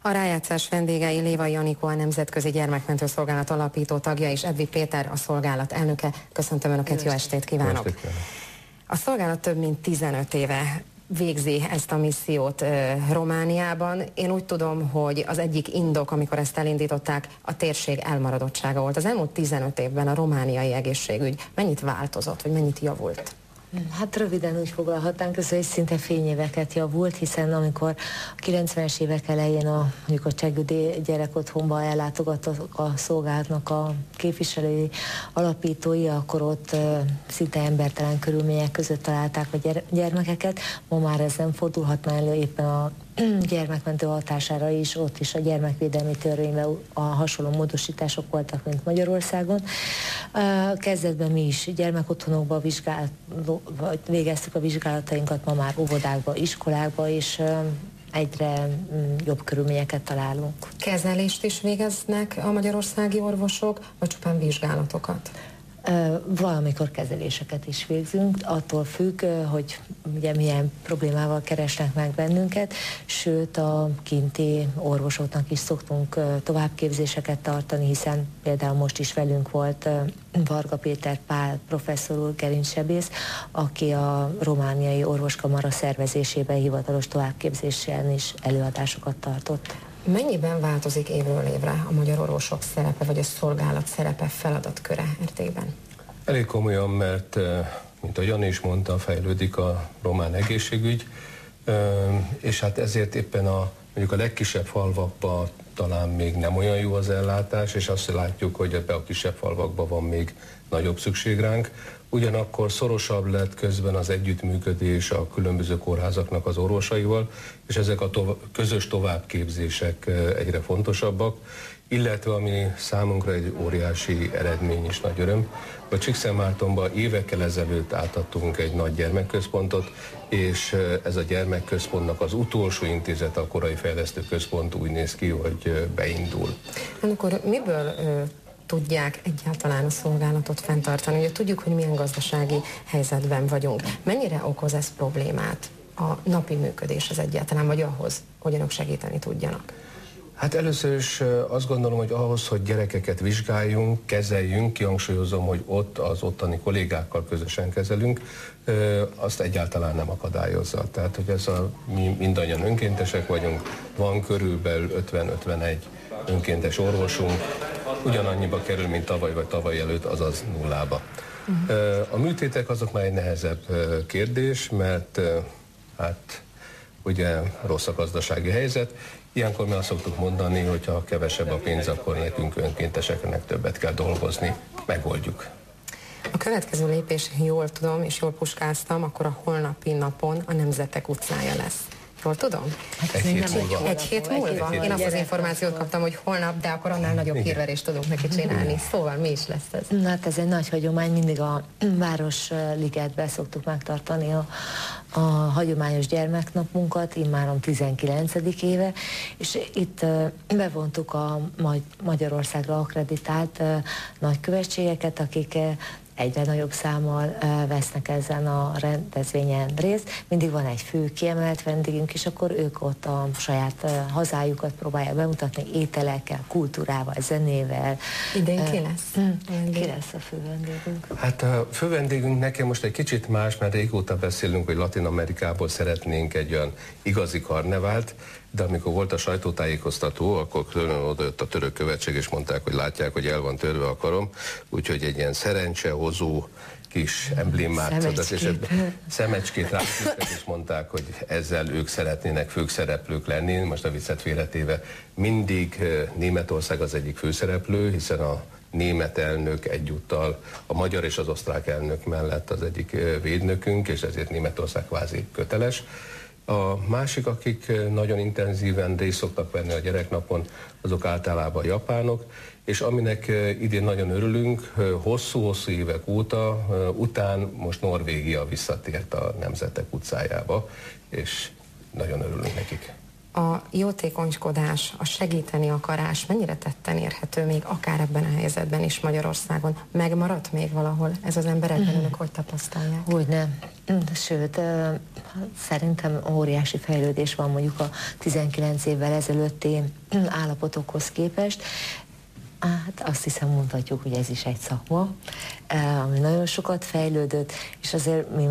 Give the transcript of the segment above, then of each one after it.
A rájátszás vendégei Lévai Anikó, a Nemzetközi Gyermekmentő Szolgálat alapító tagja, és Edvi Péter, a szolgálat elnöke. Köszöntöm Önöket, jó estét kívánok! A szolgálat több mint 15 éve végzi ezt a missziót Romániában. Én úgy tudom, hogy az egyik indok, amikor ezt elindították, a térség elmaradottsága volt. Az elmúlt 15 évben a romániai egészségügy mennyit változott, vagy mennyit javult? Hát röviden úgy foglalhatnánk össze, hogy szinte fényéveket javult, hiszen amikor a 90-es évek elején mondjuk a Csegüdi gyerekotthonba ellátogattak a szolgálatnak a képviselői, alapítói, akkor ott szinte embertelen körülmények között találták a gyermekeket. Ma már ez nem fordulhatna elő, éppen a gyermekmentő hatására is, ott is a gyermekvédelmi törvényben a hasonló módosítások voltak, mint Magyarországon. Kezdetben mi is gyermekotthonokba végeztük a vizsgálatainkat, ma már óvodákba, iskolákba, és egyre jobb körülményeket találunk. Kezelést is végeznek a magyarországi orvosok, vagy csupán vizsgálatokat? Valamikor kezeléseket is végzünk, attól függ, hogy ugye milyen problémával keresnek meg bennünket, sőt a kinti orvosoknak is szoktunk továbbképzéseket tartani, hiszen például most is velünk volt Varga Péter Pál professzor úr, gerincsebész, aki a romániai orvoskamara szervezésében hivatalos továbbképzésen is előadásokat tartott. Mennyiben változik évről évre a magyar orvosok szerepe, vagy a szolgálat szerepe, feladatköre értékben? Elég komolyan, mert, mint a Jani is mondta, fejlődik a román egészségügy, és hát ezért éppen mondjuk a legkisebb falvakban talán még nem olyan jó az ellátás, és azt látjuk, hogy ebbe a kisebb falvakban van még nagyobb szükség ránk. Ugyanakkor szorosabb lett közben az együttműködés a különböző kórházaknak az orvosaival, és ezek a közös továbbképzések egyre fontosabbak, illetve ami számunkra egy óriási eredmény és nagy öröm, hogy Csíkszentmártonban évekkel ezelőtt átadtunk egy nagy gyermekközpontot, és ez a gyermekközpontnak az utolsó intézet, a korai fejlesztő központ úgy néz ki, hogy beindul. Akkor miből tudják egyáltalán a szolgálatot fenntartani? Ugye tudjuk, hogy milyen gazdasági helyzetben vagyunk. Mennyire okoz ez problémát a napi működéshez egyáltalán, vagy ahhoz, hogy önök segíteni tudjanak? Hát először is azt gondolom, hogy ahhoz, hogy gyerekeket vizsgáljunk, kezeljünk, kihangsúlyozom, hogy ott az ottani kollégákkal közösen kezelünk, azt egyáltalán nem akadályozza. Tehát, hogy mi mindannyian önkéntesek vagyunk, van körülbelül 50-51 önkéntes orvosunk, ugyanannyiba kerül, mint tavaly vagy tavaly előtt, azaz nullába. A műtétek azok már egy nehezebb kérdés, mert hát ugye rossz a gazdasági helyzet. Ilyenkor mi azt szoktuk mondani, hogy ha kevesebb a pénz, akkor nekünk önkénteseknek többet kell dolgozni, megoldjuk. A következő lépés, jól tudom, és jól puskáztam, akkor a holnapi napon a Nemzetek utcája lesz. Jól tudom? Hát egy hét múlva. Egy hét múlva? Én azt az információt kaptam, hogy holnap, de akkor annál nagyobb hírverést tudunk neki csinálni. Szóval mi is lesz ez? Na, hát ez egy nagy hagyomány, mindig a Városligetben szoktuk megtartani a hagyományos gyermeknapunkat, immáron 19. éve, és itt bevontuk a Magyarországra akkreditált nagykövetségeket, akik egyre nagyobb számmal vesznek ezen a rendezvényen részt. Mindig van egy fő kiemelt vendégünk, és akkor ők ott a saját hazájukat próbálják bemutatni ételekkel, kultúrával, zenével. Idén ki lesz? Ki lesz a fő vendégünk? Hát a fő vendégünk nekem most egy kicsit más, mert régóta beszélünk, hogy Latin-Amerikából szeretnénk egy olyan igazi karnevált, de amikor volt a sajtótájékoztató, akkor külön odajött a török követség, és mondták, hogy látják, hogy el van törve a karom, úgyhogy egy ilyen szerencsehozó kis emblémát, szemecskét rátűztek, és mondták, hogy ezzel ők szeretnének főszereplők lenni. Most a viccet félretéve, mindig Németország az egyik főszereplő, hiszen a német elnök egyúttal a magyar és az osztrák elnök mellett az egyik védnökünk, és ezért Németország kvázi köteles. A másik, akik nagyon intenzíven részt szoktak venni a gyereknapon, azok általában japánok, és aminek idén nagyon örülünk, hosszú-hosszú évek után most Norvégia visszatért a Nemzetek utcájába, és nagyon örülünk nekik. A jótékonykodás, a segíteni akarás mennyire tetten érhető még akár ebben a helyzetben is Magyarországon? Megmaradt még valahol ez az emberekben? Önök hogy tapasztalják? Hogyne. Sőt, szerintem óriási fejlődés van mondjuk a 19 évvel ezelőtti állapotokhoz képest. Hát azt hiszem mondhatjuk, hogy ez is egy szakma, ami nagyon sokat fejlődött, és azért mi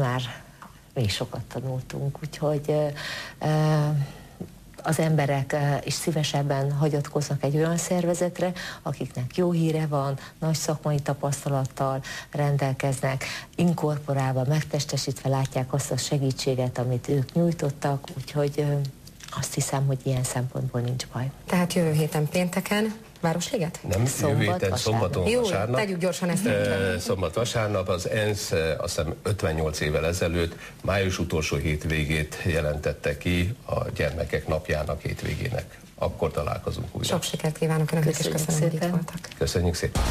még sokat tanultunk, úgyhogy az emberek is szívesebben hagyatkoznak egy olyan szervezetre, akiknek jó híre van, nagy szakmai tapasztalattal rendelkeznek, inkorporálva, megtestesítve látják azt a segítséget, amit ők nyújtottak, úgyhogy azt hiszem, hogy ilyen szempontból nincs baj. Tehát jövő héten pénteken Városliget? Nem, jövő héten szombaton, vasárnap. Tegyük gyorsan ezt. Szombat-vasárnap az ENSZ azt hiszem 58 évvel ezelőtt május utolsó hétvégét jelentette ki a gyermekek napjának, hétvégének. Akkor találkozunk újra. Sok sikert kívánok Önöknek, és köszönöm, hogy itt voltak. Köszönjük szépen.